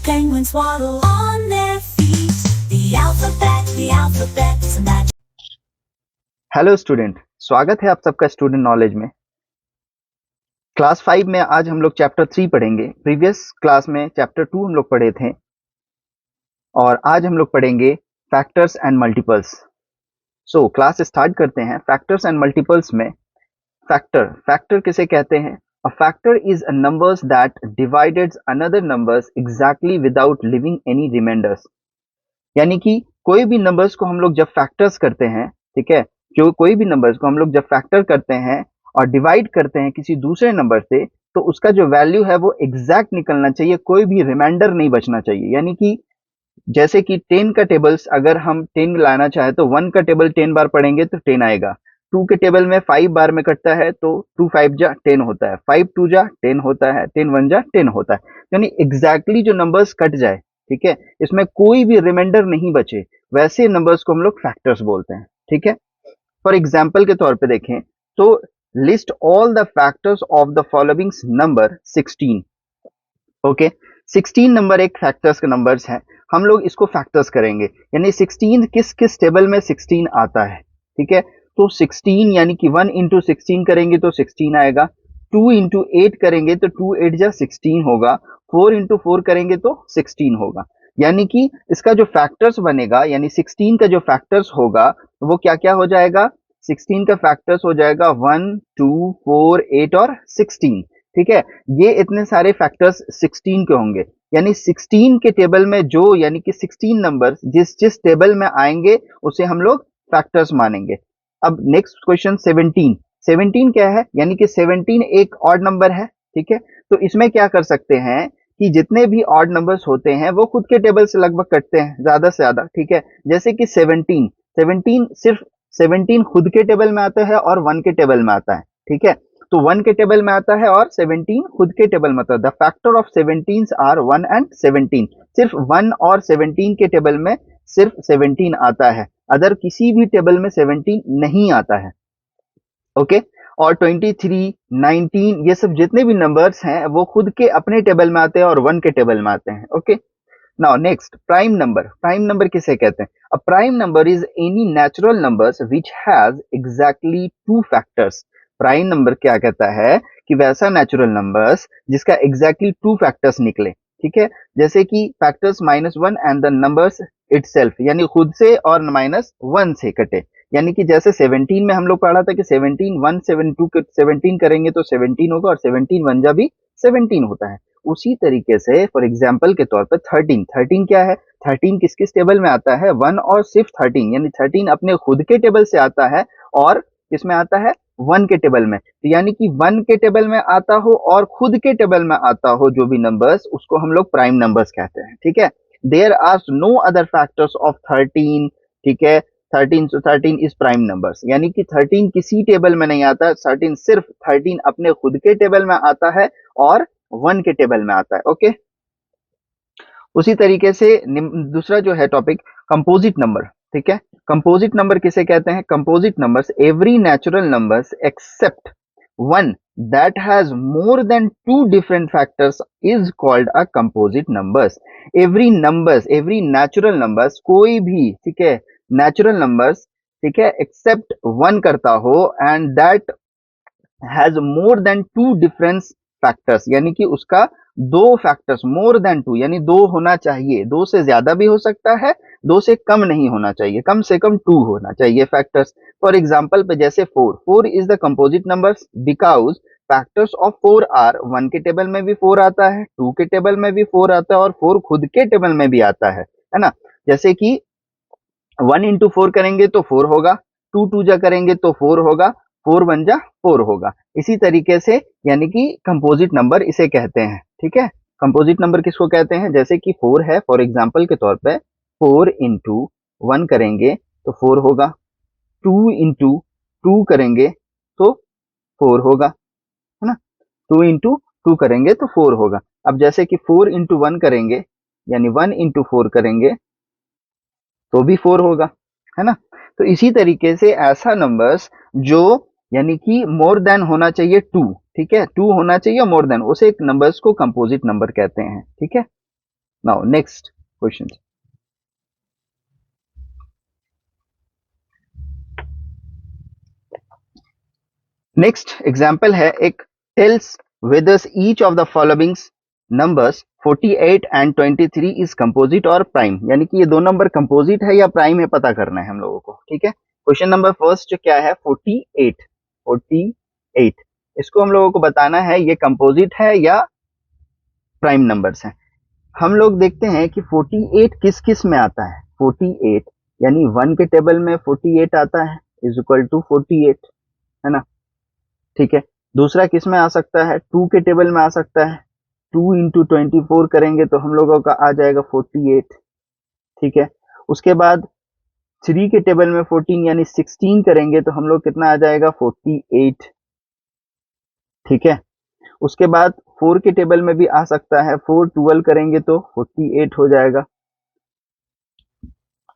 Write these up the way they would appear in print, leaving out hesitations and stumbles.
penguins waddle on their feet. The alphabet's a magic. Hello student, स्वागत है आप सबका स्टूडेंट नॉलेज में। क्लास 5 में आज हम लोग चैप्टर 3 पढ़ेंगे। प्रीवियस क्लास में चैप्टर 2 हम लोग पढ़े थे और आज हम लोग पढ़ेंगे factors and multiples. So class start करते हैं। फैक्टर्स एंड मल्टीपल्स में फैक्टर किसे कहते हैं? A factor is a numbers that divided another numbers exactly without leaving any reminders. यानी कि कोई भी नंबर्स को हम लोग जब फैक्टर्स करते हैं, ठीक है, जो कोई भी नंबर्स को हम लोग जब फैक्टर करते हैं और डिवाइड करते हैं किसी दूसरे नंबर से, तो उसका जो वैल्यू है वो एग्जैक्ट निकलना चाहिए, कोई भी रिमाइंडर नहीं बचना चाहिए। यानी कि जैसे कि 10 का टेबल्स अगर हम 10 लाना चाहे तो 1 का टेबल 10 बार पढ़ेंगे तो 10 आएगा। 2 के टेबल में 5 बार में कटता है तो 2 5 जा 10 होता है, 5 2 जा 10 होता है, 10 1 जा 10 होता है। यानी एग्जैक्टली जो नंबर्स कट जाए, ठीक है, इसमें कोई भी रिमाइंडर नहीं बचे, वैसे नंबर्स को हम लोग फैक्टर्स बोलते हैं। ठीक है, फॉर एग्जाम्पल के तौर पे देखें तो list all the factors of the following number 16। Okay, 16 number एक फैक्टर्स के नंबर्स हैं, हम लोग इसको फैक्टर्स करेंगे। यानी 16 किस किस टेबल में 16 आता है, ठीक है, तो 16 यानी कि 1 इंटू 16 करेंगे तो 16 आएगा, 2 इंटू 8 करेंगे तो 2 8 जा 16 होगा, 4 इंटू 4 करेंगे तो 16 होगा। यानी कि इसका जो फैक्टर्स बनेगा, यानी 16 का जो फैक्टर्स होगा वो क्या क्या हो जाएगा? 16 का फैक्टर्स हो जाएगा 1 2 4 8 और 16। ठीक है, ये इतने सारे फैक्टर्स 16 के होंगे। यानी 16 के टेबल में जो, यानी कि 16 नंबर्स जिस जिस टेबल में आएंगे उसे हम लोग फैक्टर्स मानेंगे। अब नेक्स्ट क्वेश्चन 17। 17 क्या है? यानी कि 17 एक ऑड नंबर है। ठीक है, तो इसमें क्या कर सकते हैं कि जितने भी ऑड नंबर्स होते हैं वो खुद के टेबल से लगभग कटते हैं ज्यादा से ज्यादा। ठीक है, जैसे कि 17 सिर्फ 17 खुद के टेबल में आता है और 1 के टेबल में आता है। ठीक है, तो 1 के टेबल में आता है और 17 खुद के टेबल में आता है। The factor of 17 are 1 and 17। सिर्फ 1 और 17 के टेबल में सिर्फ 17 आता है, अदर किसी भी टेबल में 17 नहीं आता है। ओके, और 23 19 ये सब जितने भी नंबर्स हैं वो खुद के अपने टेबल में आते हैं और 1 के टेबल में आते हैं। Okay, now next prime number. Prime number किसे कहते हैं? A prime number is any natural numbers which has exactly two factors. Prime number क्या कहता है कि वैसा नेचुरल नंबर्स जिसका एग्जैक्टली टू फैक्टर्स निकले। ठीक है, जैसे कि factors -1 and the numbers itself, यानी खुद से और -1 से कटे। यानी कि जैसे 17 में हम लोग पढ़ा था कि 17 1 7 2 17 करेंगे तो 17 होगा और 17 1 जा भी 17 होता है। उसी तरीके से फॉर एग्जाम्पल के तौर पर 13 क्या है? 13 किस किस टेबल में आता है? 1 और सिर्फ 13, यानी 13 अपने खुद के टेबल से आता है और किसमें आता है? 1 के टेबल में। तो यानी कि 1 के टेबल में आता हो और खुद के टेबल में आता हो जो भी नंबर्स, उसको हम लोग प्राइम नंबर्स कहते हैं। ठीक है, there are no other factors of 13। ठीक है, 13 इज प्राइम नंबर्स, यानी कि 13 किसी टेबल में नहीं आता, 13 सिर्फ 13 अपने खुद के टेबल में आता है और 1 के टेबल में आता है। ओके, उसी तरीके से दूसरा जो है टॉपिक कंपोजिट नंबर। ठीक है, कंपोजिट नंबर किसे कहते हैं? Composite numbers every natural numbers except one that has more than two different factors is called a composite numbers. Every natural numbers, कोई भी, ठीक है, नेचुरल नंबर्स, ठीक है, एक्सेप्ट 1 करता हो and that has more than two difference factors, यानी कि उसका दो फैक्टर्स, मोर देन टू यानी दो होना चाहिए, दो से ज्यादा भी हो सकता है, दो से कम नहीं होना चाहिए, कम से कम 2 होना चाहिए फैक्टर्स। फॉर एग्जाम्पल पे जैसे 4 is the composite numbers because factors of 4 are 1 के टेबल में भी 4 आता है, 2 के टेबल में भी 4 आता है और 4 खुद के टेबल में भी आता है ना। जैसे कि 1 इंटू 4 करेंगे तो 4 होगा, 2 2 जा करेंगे तो 4 होगा, 4 1 जा 4 होगा। इसी तरीके से यानी कि कंपोजिट नंबर इसे कहते हैं। ठीक है, कंपोजिट नंबर किसको कहते हैं? जैसे कि 4 है, फॉर एग्जाम्पल के तौर पे 4 इंटू 1 करेंगे तो 4 होगा, 2 इंटू 2 करेंगे तो 4 होगा, है ना, 2 इंटू 2 करेंगे तो 4 होगा। अब जैसे कि 4 इंटू 1 करेंगे, यानी 1 इंटू 4 करेंगे तो भी 4 होगा, है ना। तो इसी तरीके से ऐसा नंबर्स जो यानी कि मोर देन होना चाहिए 2, ठीक है, 2 होना चाहिए मोर देन, उसे एक नंबर्स को कंपोजिट नंबर कहते हैं। ठीक है, now next question. Next example है एक tells whether each of the following numbers 48 and 23 is composite और प्राइम, यानी कि ये दो नंबर कंपोजिट है या प्राइम है पता करना है हम लोगों को। ठीक है, क्वेश्चन नंबर फर्स्ट क्या है, 48 इसको हम लोगों को बताना है ये कंपोजिट है या प्राइम नंबर्स है। हम लोग देखते हैं कि 48 किस किस में आता है। 48 यानी 1 के टेबल में 48 आता है इज इक्वल टू 48, है ना। ठीक है, दूसरा किस में आ सकता है, 2 के टेबल में आ सकता है। 2 इंटू 24 करेंगे तो हम लोगों का आ जाएगा 48। ठीक है, उसके बाद 3 के टेबल में 14 यानी 16 करेंगे तो हम लोग कितना आ जाएगा 48। ठीक है, उसके बाद 4 के टेबल में भी आ सकता है, 4 12 करेंगे तो 48 हो जाएगा।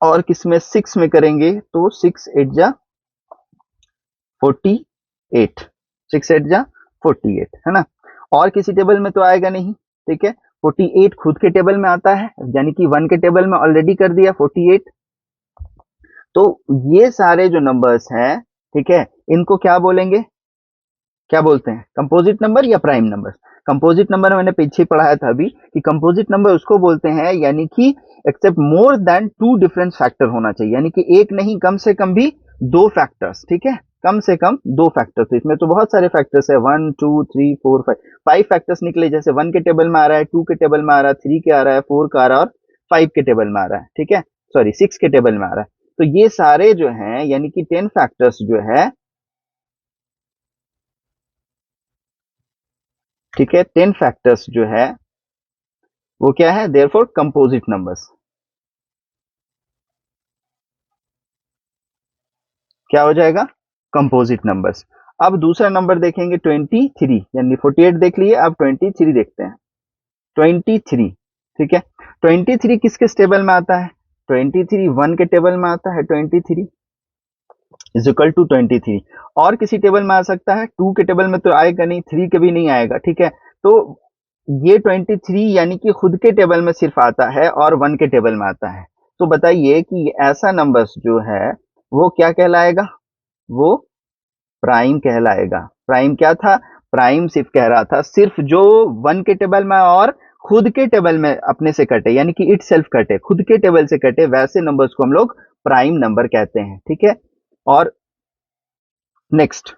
और किसमें 6 में करेंगे तो 6 8 जा 48, 6 8 जा 48, है ना। और किसी टेबल में तो आएगा नहीं। ठीक है, 48 खुद के टेबल में आता है, यानी कि 1 के टेबल में ऑलरेडी कर दिया 48। तो ये सारे जो नंबर्स हैं, ठीक है, इनको क्या बोलेंगे, क्या बोलते हैं, कंपोजिट नंबर या प्राइम नंबर। कंपोजिट नंबर मैंने पीछे पढ़ाया था अभी कि कंपोजिट नंबर उसको बोलते हैं यानी कि except more than 2 different factor होना चाहिए, यानी कि एक नहीं कम से कम भी 2 फैक्टर्स। ठीक है, कम से कम 2 फैक्टर्स। इसमें तो बहुत सारे फैक्टर्स है, 1 2 3 4 5 फैक्टर्स निकले, जैसे 1 के टेबल में आ रहा है, 2 के टेबल में आ रहा है, 3 के आ रहा है, 4 का आ रहा है और 5 के टेबल में आ रहा है। ठीक है, सॉरी 6 के टेबल में आ रहा है। तो ये सारे जो हैं यानी कि 10 फैक्टर्स जो है, ठीक है, 10 फैक्टर्स जो है वो क्या है, देयरफॉर कंपोजिट नंबर्स। क्या हो जाएगा, कंपोजिट नंबर्स। अब दूसरा नंबर देखेंगे 23, यानी 48 देख लिए, अब 23 देखते हैं। 23, ठीक है, 23 किस किस टेबल में आता है, 23 1 के टेबल में आता है, 23 इज इक्वल टू 23। और किसी टेबल में आ सकता है, 2 के टेबल में तो आएगा नहीं, 3 के भी नहीं आएगा। ठीक है, तो ये 23 यानी कि खुद के टेबल में सिर्फ आता है और 1 के टेबल में आता है। तो बताइए कि ऐसा नंबर्स जो है वो क्या कहलाएगा, वो प्राइम कहलाएगा। प्राइम क्या था, प्राइम सिर्फ कह रहा था सिर्फ जो 1 के टेबल में और खुद के टेबल में अपने से कटे, यानी कि इट सेल्फ कटे, खुद के टेबल से कटे, वैसे नंबर्स को हम लोग प्राइम नंबर कहते हैं। ठीक है, और next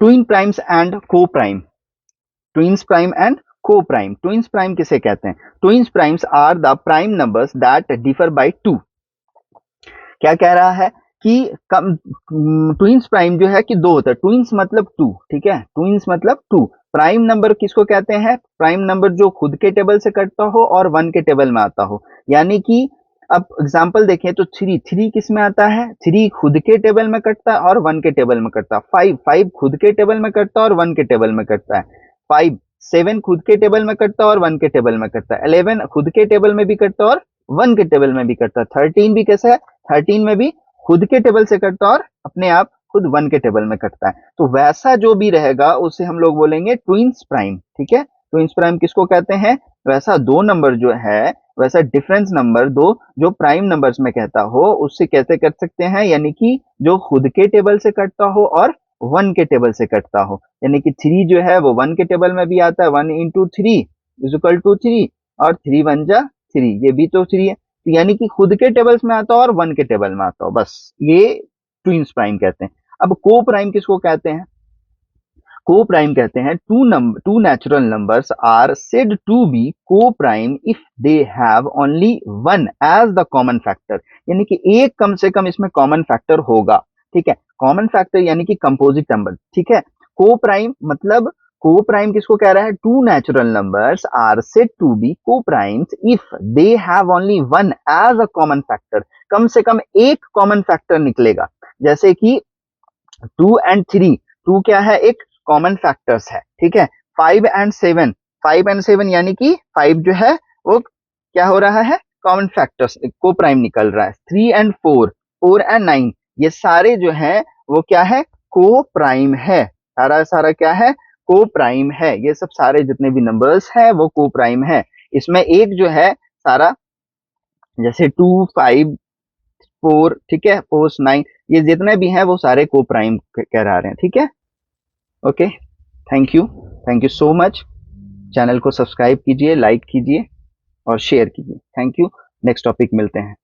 twin primes and coprime. Twins prime and coprime. Twins prime किसे कहते हैं, twins primes are the prime numbers that differ by 2। क्या कह रहा है कि ट्विन्स प्राइम जो है कि दो होता है, ट्विन्स मतलब 2। ठीक है, ट्विन्स मतलब 2। प्राइम नंबर किसको कहते हैं, प्राइम नंबर जो खुद के टेबल से कटता हो और 1 के टेबल में आता हो। यानी कि अब एग्जांपल देखें तो 3 किस में आता है, 3 खुद के टेबल में कटता है और 1 के टेबल में कटता है। 5 खुद के टेबल में कटता है और 1 के टेबल में कटता है। 5 7 खुद के टेबल में कटता है और 1 के टेबल में कटता है। 11 खुद के टेबल में भी कटता है और 1 के टेबल में भी कटता है। 13 भी कैसा है, 13 में भी खुद के टेबल से कटता है और अपने आप खुद 1 के टेबल में कटता है। तो वैसा जो भी रहेगा उसे हम लोग बोलेंगे ट्विन्स प्राइम। ठीक है, ट्विन्स प्राइम किसको कहते हैं, वैसा दो नंबर जो है, वैसा डिफरेंस नंबर दो जो प्राइम नंबर्स में कहता हो, उससे कैसे कर सकते हैं, यानी कि जो खुद के टेबल से कटता हो और 1 के टेबल से कटता हो। यानी कि 3 जो है वो 1 के टेबल में भी आता है, 1 इंटू 3 इज इक्वल टू 3, और 3 1 जा 3, ये भी तो 3 है। यानी कि खुद के टेबल्स में आता हो और 1 के टेबल में आता हो, बस ये ट्विन्स प्राइम कहते हैं। अब को प्राइम किसको कहते हैं, को प्राइम कहते हैं two natural numbers are said to be coprime if they have only one as the common factor. यानी कि एक कम से कम इसमें कॉमन फैक्टर होगा। ठीक है, कॉमन फैक्टर यानी कि कंपोजिट नंबर। ठीक है, को प्राइम मतलब, को प्राइम किसको कह रहा है, two natural numbers are said to be coprimes if they have only one as a common factor. कम से कम एक कॉमन फैक्टर निकलेगा, जैसे कि 2 एंड 3, 2 क्या है, एक कॉमन फैक्टर्स है। ठीक है, 5 एंड 7, 5 एंड 7 यानी कि 5 जो है वो क्या हो रहा है, कॉमन फैक्टर्स, को प्राइम निकल रहा है। 3 एंड 4, 4 एंड 9, ये सारे जो है वो क्या है, को प्राइम है। सारा सारा क्या है, को प्राइम है। ये सब सारे जितने भी नंबर्स है वो को प्राइम है। इसमें एक जो है सारा, जैसे 2, 5, 4, ठीक है, 4, 9, ये जितने भी हैं वो सारे को प्राइम कह रहे हैं, ठीक है। Okay, thank you so much. Channel को सब्सक्राइब कीजिए, लाइक कीजिए और शेयर कीजिए। Thank you. नेक्स्ट टॉपिक मिलते हैं।